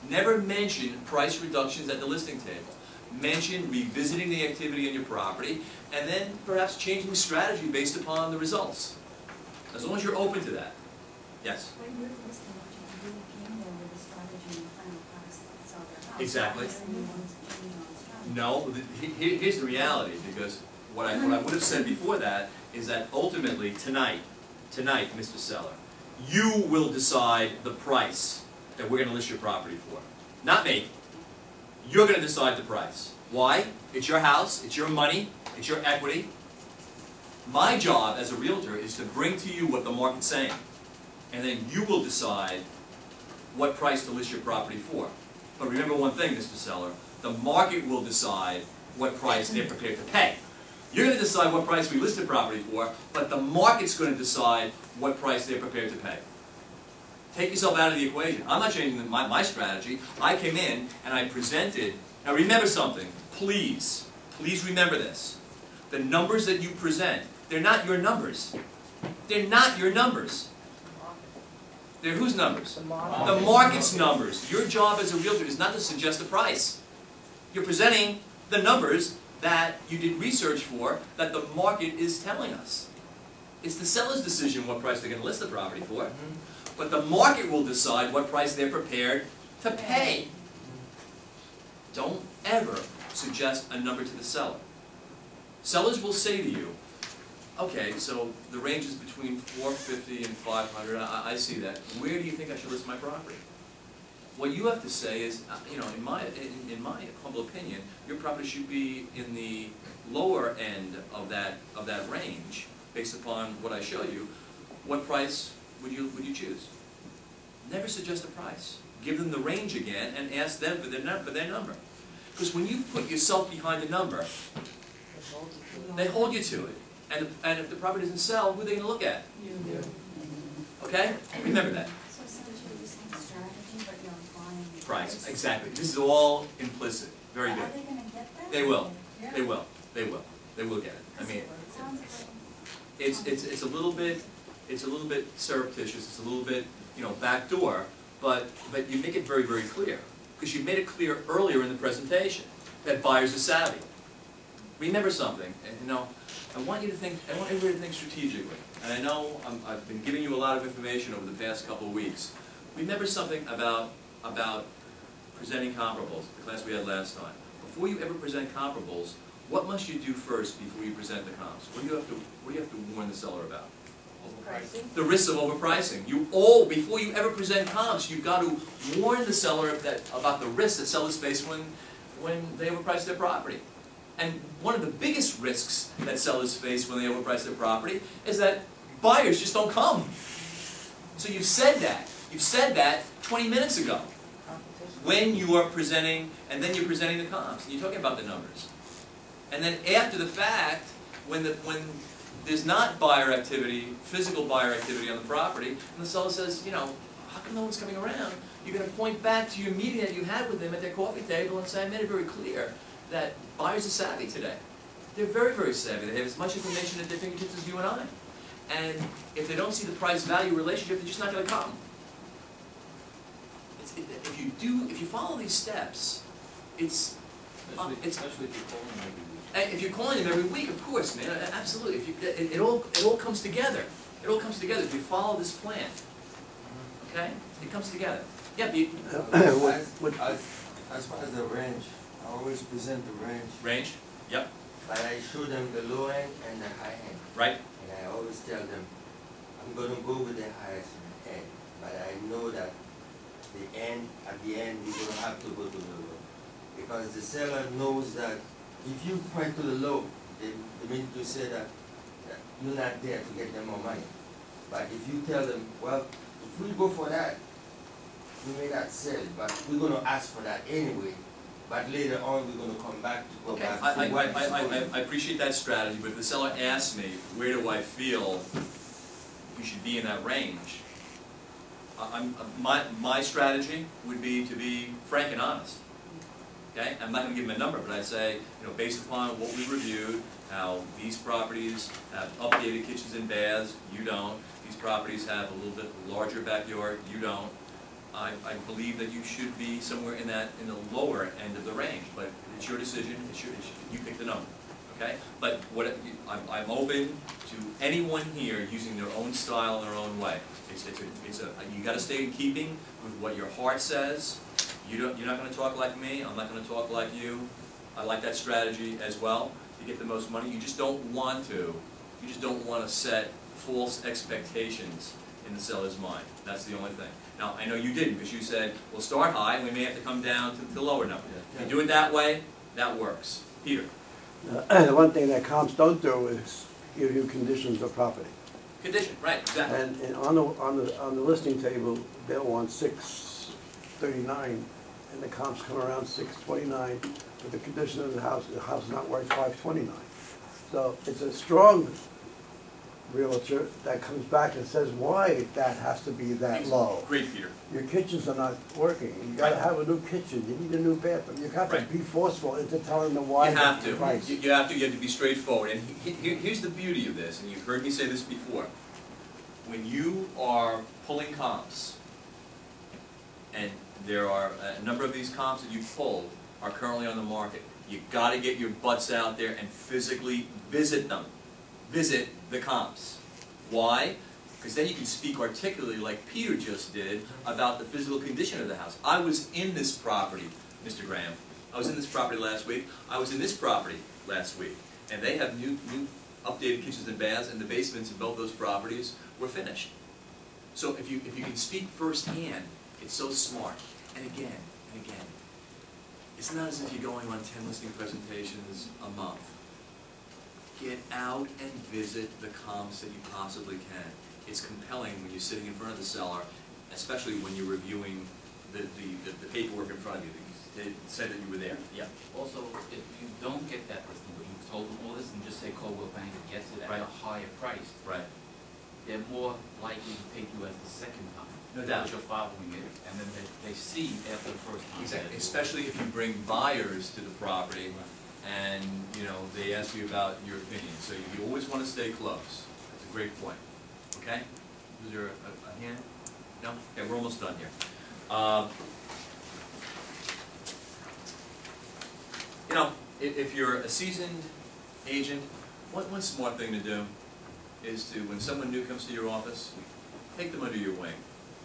never mention price reductions at the listing table. Mention revisiting the activity on your property, and then perhaps changing strategy based upon the results. As long as you're open to that. Yes?
When you're listening, what you really came there with a strategy and final price to sell their house.
Exactly.
And you want to change on strategy.
No, here's the reality, because what I would have said before that is that ultimately tonight, Mr. Seller, you will decide the price that we're going to list your property for. Not me. You're going to decide the price. Why? It's your house, it's your money, it's your equity. My job as a realtor is to bring to you what the market's saying, and then you will decide what price to list your property for. But remember one thing, Mr. Seller, the market will decide what price they're prepared to pay. You're going to decide what price we list the property for, but the market's going to decide what price they're prepared to pay. Take yourself out of the equation. I'm not changing my strategy. I came in and I presented. Now remember something. Please remember this. The numbers that you present They're not your numbers. They're not your numbers. They're whose numbers? The market's numbers. Your job as a realtor is not to suggest a price. You're presenting the numbers that you did research for, that the market is telling us. It's the seller's decision what price they're going to list the property for, but the market will decide what price they're prepared to pay. Don't ever suggest a number to the seller. Sellers will say to you, okay, so the range is between $450 and $500. I see that. Where do you think I should list my property? What you have to say is, you know, in my humble opinion, your property should be in the lower end of that range, based upon what I show you. What price would you choose? Never suggest a price. Give them the range again and ask them for their number. Because when you put yourself behind a number, they hold you to it. And if the property doesn't sell, who are they going to look at?
Yeah.
Okay? Remember that.
So essentially the same strategy, but you're applying the
Price. Exactly. This is all implicit. Very
Are
good.
they gonna get that?
They will.
Yeah.
They will. They will. They will get it. I mean,
It sounds like.
it's a little bit surreptitious. It's a little bit, you know, backdoor. But you make it very, very clear, because you made it clear earlier in the presentation that buyers are savvy. Remember something, and you know, I want everybody to think strategically. And I know I've been giving you a lot of information over the past couple of weeks. Remember something about presenting comparables, the class we had last time. Before you ever present comparables, what must you do first before you present the comps? What do you have to warn the seller about? The risks of overpricing. Before you ever present comps, you've got to warn the seller about the risks that sellers face when they overprice their property. And one of the biggest risks that sellers face when they overprice their property is that buyers just don't come. So you've said that. You've said that 20 minutes ago when you are presenting, and then you're presenting the comps, and you're talking about the numbers. And then after the fact, when there's not buyer activity, physical buyer activity on the property, and the seller says, you know, how come no one's coming around? You're going to point back to your meeting that you had with them at their coffee table and say, I made it very clear that buyers are savvy today. They're very, very savvy. They have as much information at their fingertips as you and I. And if they don't see the price-value relationship, they're just not going to come. If you follow these steps,
Especially if you're calling them every week.
and if you're calling them every week, of course, man, absolutely. It all comes together. It all comes together if you follow this plan. Okay? It comes together. Yeah, Pete.
As far as the range, I always present the range,
Range? Yep.
but I show them the low end and the high end.
Right?
And I always tell them, I'm going to go with the highest end, but I know that at the end, you're going to have to go to the low. Because the seller knows that if you point to the low, they mean to say that you're not there to get them more money. But if you tell them, well, if we go for that, we may not sell it, but we're going to ask for that anyway. But later on, we're going to come back to go
Okay.
back to what it's going.
I appreciate that strategy, but if the seller asks me, where do I feel we should be in that range? My strategy would be to be frank and honest. Okay? I'm not going to give them a number, but I'd say, you know, based upon what we reviewed, how these properties have updated kitchens and baths, you don't. These properties have a little bit larger backyard, you don't. I believe that you should be somewhere in the lower end of the range, but it's your decision. You pick the number. Okay? But I'm open to anyone here using their own style and their own way. You got to stay in keeping with what your heart says. You're not going to talk like me. I'm not going to talk like you. I like that strategy as well. To get the most money, you just don't want to set false expectations in the seller's mind. That's the only thing. Now, I know you didn't, because you said, we'll start high, and we may have to come down to the lower number. If you do it that way, that works. Peter?
The one thing that comps don't do is give you conditions of property.
Condition, right, exactly.
And on the listing table, they'll want 639, and the comps come around 629. But the condition of the house is not worth 529. So it's a strong realtor that comes back and says why that has to be that low.
Great, Peter.
Your kitchens are not working, you gotta
Right.
have a new kitchen, you need a new bathroom, you have to
Right.
be forceful into telling them why.
You have
the
to.
price.
You have to be straightforward. And here's the beauty of this, and you've heard me say this before. When you are pulling comps, and there are a number of these comps that you pulled are currently on the market, you gotta get your butts out there and physically visit them. Visit the comps. Why? Because then you can speak articulately like Peter just did about the physical condition of the house. I was in this property, Mr. Graham. I was in this property last week. I was in this property last week. And they have new updated kitchens and baths, and the basements in both those properties were finished. So if you can speak firsthand, it's so smart. And again, it's not as if you're going on 10 listing presentations a month. Get out and visit the comps that you possibly can. It's compelling when you're sitting in front of the seller, especially when you're reviewing the paperwork in front of you. They said that you were there. Yeah.
Also, if you don't get that listing, but you've told them all this and just say Coldwell Banker gets it at
Right.
a higher price,
Right.
they're more likely to take you as the second time.
No doubt.
That you're following it, and then they see after the first time.
Exactly.
that
Especially if you bring buyers to the property and, you know, they ask you about your opinion. So you always want to stay close. That's a great point. Okay? Is there a hand? No? Okay, we're almost done here. You know, if you're a seasoned agent, one smart thing to do is to, when someone new comes to your office, take them under your wing.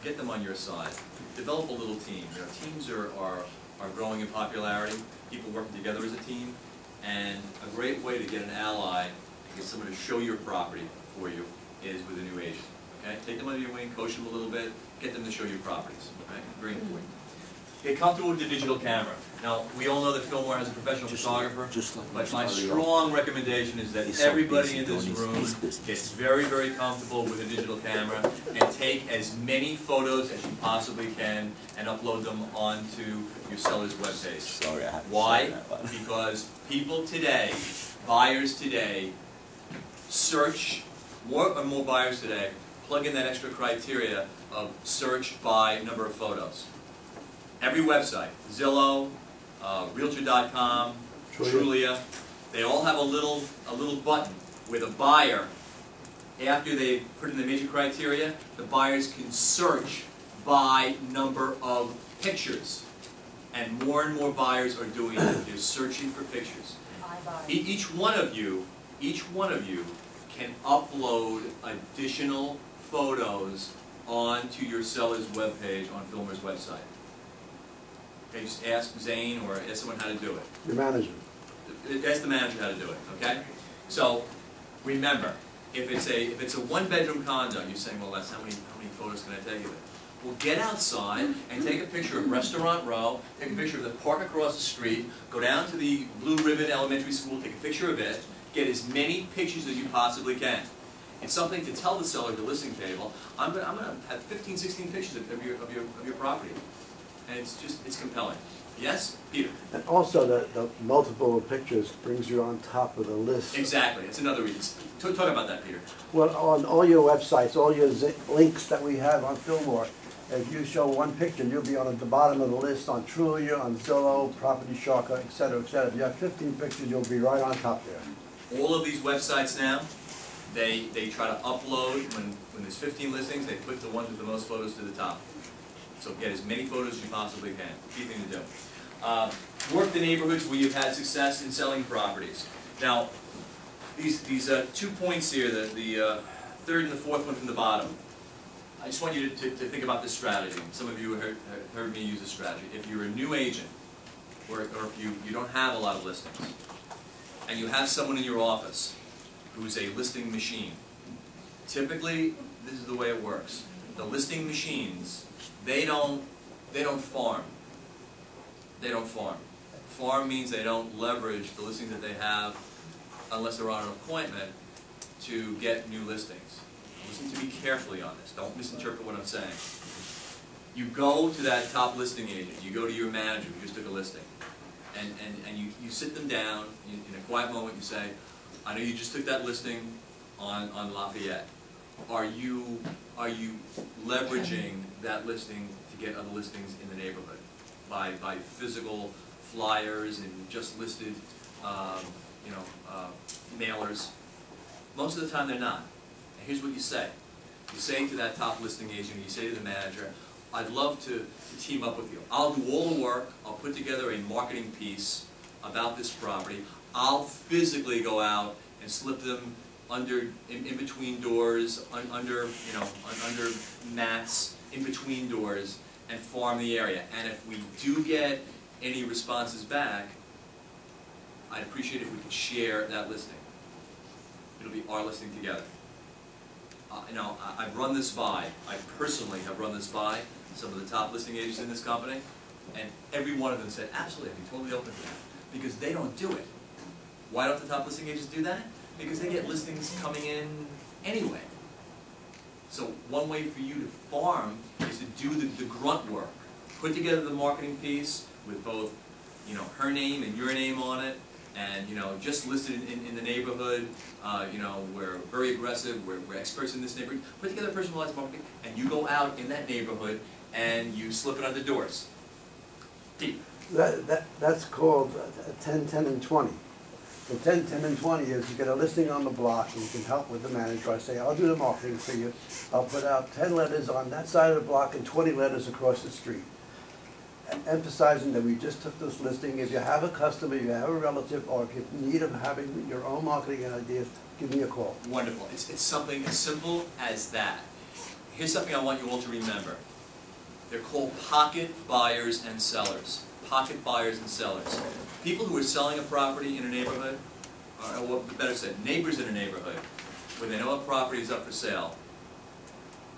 Get them on your side. Develop a little team. You know, teams are growing in popularity. People working together as a team. And a great way to get an ally, to get someone to show your property for you, is with a new agent. Okay? Take them under your wing, coach them a little bit, get them to show you properties. Okay? Very important. Get comfortable with the digital camera. Now, we all know that Fillmore has a professional photographer, but my strong recommendation is that everybody in this room gets very, very comfortable with a digital camera and take as many photos as you possibly can and upload them onto your seller's webpage.
Sorry, I had to
Why?
say that one.
Because people today, buyers today, search, more and more buyers today, plug in that extra criteria of search by number of photos. Every website, Zillow, Realtor.com, Trulia, they all have a little button where the buyer, after they put in the major criteria, the buyers can search by number of pictures. And more buyers are doing it. They're searching for pictures. Each one of you can upload additional photos onto your seller's webpage on Fillmore's website. Okay, just ask Zane or ask someone how to do it.
Your manager.
Ask the manager how to do it, okay? So, remember, if it's a one-bedroom condo, you're saying, well, Les, how many photos can I take of it? Well, get outside and take a picture of Restaurant Row, take a picture of the park across the street, go down to the Blue Ribbon Elementary School, take a picture of it, get as many pictures as you possibly can. It's something to tell the seller at the listing table, I'm gonna have 15, 16 pictures of your property. And it's compelling. Yes, Peter?
And also, the multiple pictures brings you on top of the list.
Exactly, it's another reason. Talk about that, Peter.
Well, on all your websites, all your links that we have on Fillmore, if you show one picture, you'll be on the bottom of the list on Trulia, on Zillow, Property Sharker, et cetera, et cetera. If you have 15 pictures, you'll be right on top there.
All of these websites now, they try to upload, when there's 15 listings, they put the ones with the most photos to the top. So get as many photos as you possibly can. Key thing to do. Work the neighborhoods where you've had success in selling properties. Now, these 2 points here, the third and the fourth one from the bottom, I just want you to think about this strategy. Some of you heard me use this strategy. If you're a new agent, or if you don't have a lot of listings, and you have someone in your office who's a listing machine, typically, this is the way it works. The listing machines, they don't farm. They don't farm. Farm means they don't leverage the listings that they have unless they're on an appointment to get new listings. Listen to me carefully on this. Don't misinterpret what I'm saying. You go to that top listing agent. You go to your manager who just took a listing. And you sit them down in a quiet moment. You say, I know you just took that listing on Lafayette, are you leveraging that listing to get other listings in the neighborhood? By physical flyers and just listed, mailers? Most of the time they're not. And here's what you say. You say to that top listing agent, you say to the manager, I'd love to team up with you. I'll do all the work, I'll put together a marketing piece about this property. I'll physically go out and slip them in between doors, under mats, in between doors, and farm the area. And if we do get any responses back, I'd appreciate if we could share that listing. It'll be our listing together. I've run this by, I personally have run this by some of the top listing agents in this company, and every one of them said, absolutely, I'd be totally open to that, because they don't do it. Why don't the top listing agents do that? Because they get listings coming in anyway. So one way for you to farm is to do the grunt work. Put together the marketing piece with both, her name and your name on it, and just listed in the neighborhood. We're very aggressive. We're experts in this neighborhood. Put together personalized marketing, and you go out in that neighborhood and you slip it on the doors. Deep.
That's called 10, 10, and 20. The 10, 10, and 20 is you get a listing on the block and you can help with the manager. I say, I'll do the marketing for you. I'll put out 10 letters on that side of the block and 20 letters across the street. Emphasizing that we just took this listing. If you have a customer, you have a relative, or if you need them having your own marketing ideas, give me a call.
Wonderful. It's something as simple as that. Here's something I want you all to remember. They're called pocket buyers and sellers. Pocket buyers and sellers. People who are selling a property in a neighborhood, or better said, neighbors in a neighborhood, when they know a property is up for sale,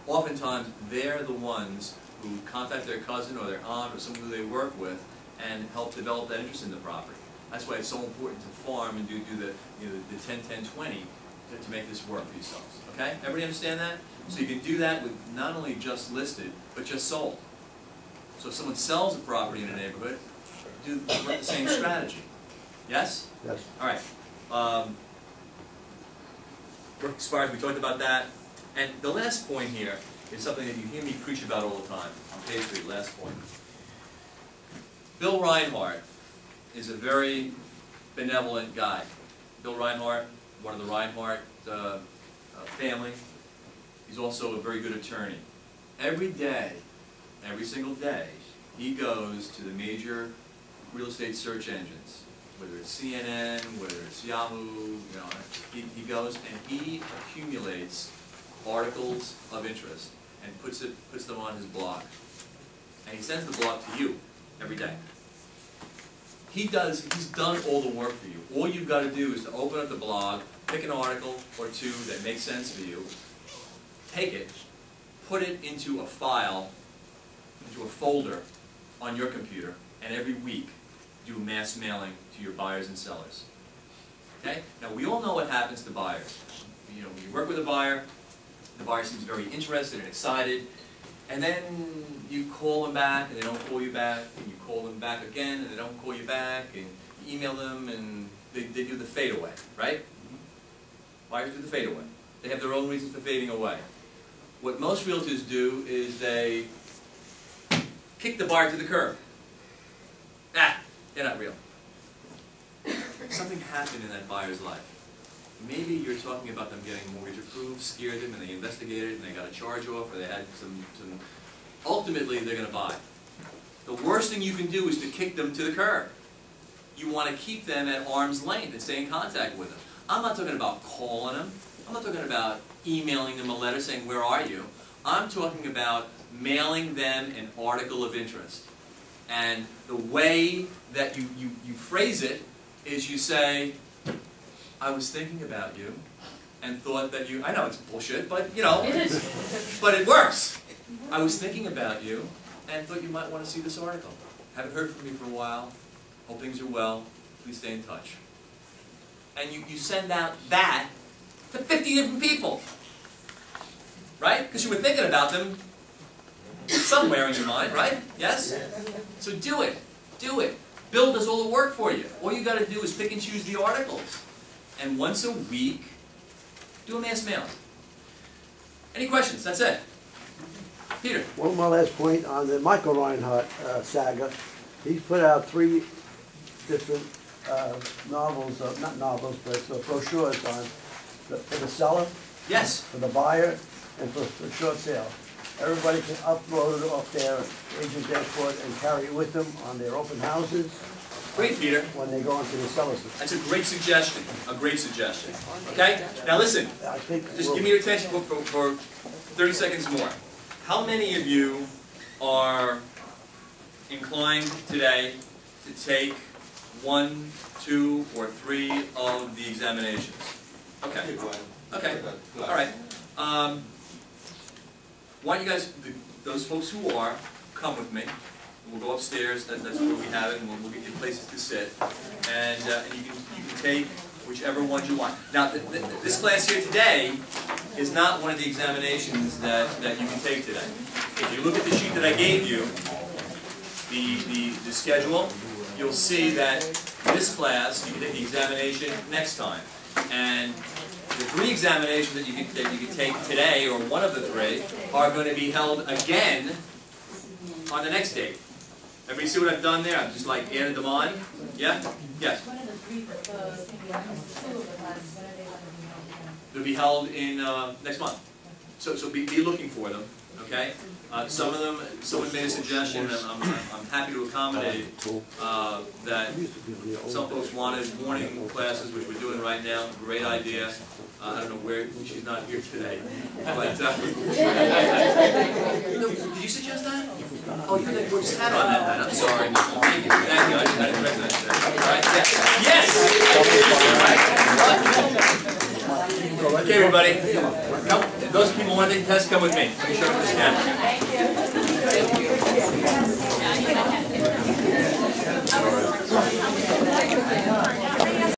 oftentimes they're the ones who contact their cousin or their aunt or someone who they work with and help develop that interest in the property. That's why it's so important to farm and do the 10, 10, 20 to make this work for yourselves. Okay? Everybody understand that? So you can do that with not only just listed, but just sold. So if someone sells a property in a neighborhood, do the same strategy. Yes?
Yes.
All right. Work expires, we talked about that. And the last point here is something that you hear me preach about all the time. On page 3, last point. Bill Reinhardt is a very benevolent guy. Bill Reinhardt, one of the Reinhardt family. He's also a very good attorney. Every day, every single day, he goes to the major real estate search engines, whether it's CNN, whether it's Yahoo, he goes and he accumulates articles of interest and puts them on his blog. And he sends the blog to you every day. He's done all the work for you. All you've got to do is to open up the blog, pick an article or two that makes sense for you, take it, put it into a file, into a folder on your computer, and every week do mass mailing to your buyers and sellers. Okay? Now we all know what happens to buyers. When you work with a buyer, the buyer seems very interested and excited, and then you call them back and they don't call you back, and you call them back again and they don't call you back, and you email them and they do the fade away, right? Buyers do the fade away. They have their own reasons for fading away. What most realtors do is they kick the buyer to the curb. They're not real. Something happened in that buyer's life. Maybe you're talking about them getting mortgage approved, scared them, and they investigated, and they got a charge off, or they had some. Ultimately, they're going to buy. The worst thing you can do is to kick them to the curb. You want to keep them at arm's length and stay in contact with them. I'm not talking about calling them. I'm not talking about emailing them a letter saying, where are you? I'm talking about mailing them an article of interest. And the way that you phrase it is you say, I was thinking about you and thought that you, I know it's bullshit, but
It is.
but it works. I was thinking about you and thought you might want to see this article. Haven't heard from you for a while. Hope things are well. Please stay in touch. And you send out that to 50 different people. Right? Because you were thinking about them somewhere in your mind, right? Yes? So do it. Do it. Bill does all the work for you. All you got to do is pick and choose the articles. And once a week, Do a mass mail. Any questions? That's it. Peter?
One more last point on the Michael Reinhardt saga. He's put out 3 different novels, not novels, but brochures on, for the seller,
Yes.
for the buyer, and for short sale. Everybody can upload it off their agent dashboard and carry it with them on their open houses
Great, Peter.
when they go into the seller's.
That's a great suggestion. A great suggestion. Okay? Now listen,
I think.
just give me your attention for 30 seconds more. How many of you are inclined today to take 1, 2, or 3 of the examinations? Okay. Okay. All right. Why don't you guys, those folks who are, come with me. We'll go upstairs. That's where we have it, and we'll get you places to sit. And you can take whichever ones you want. Now, this class here today is not one of the examinations that you can take today. If you look at the sheet that I gave you, the schedule, you'll see that this class, you can take the examination next time. And the 3 examinations that you can take today, or one of the 3, are going to be held again on the next date. Everybody see what I've done there? I've just like added them on. Yeah? Yes?
One of the 3, but the 2 of the classes, when are they going
They'll be held in next month. So be looking for them, okay? Some of them, someone made a suggestion, and I'm happy to accommodate that some folks wanted morning classes, which we're doing right now. Great idea. I don't know where, she's not here today. But, no, did you suggest that? Oh, you had that gorgeous hat on that night. I'm sorry. Thank you. Thank you. I didn't recognize that. All right, yes! Okay, everybody. Come, those people want to take the test, come with me. Let me show you this again.
to?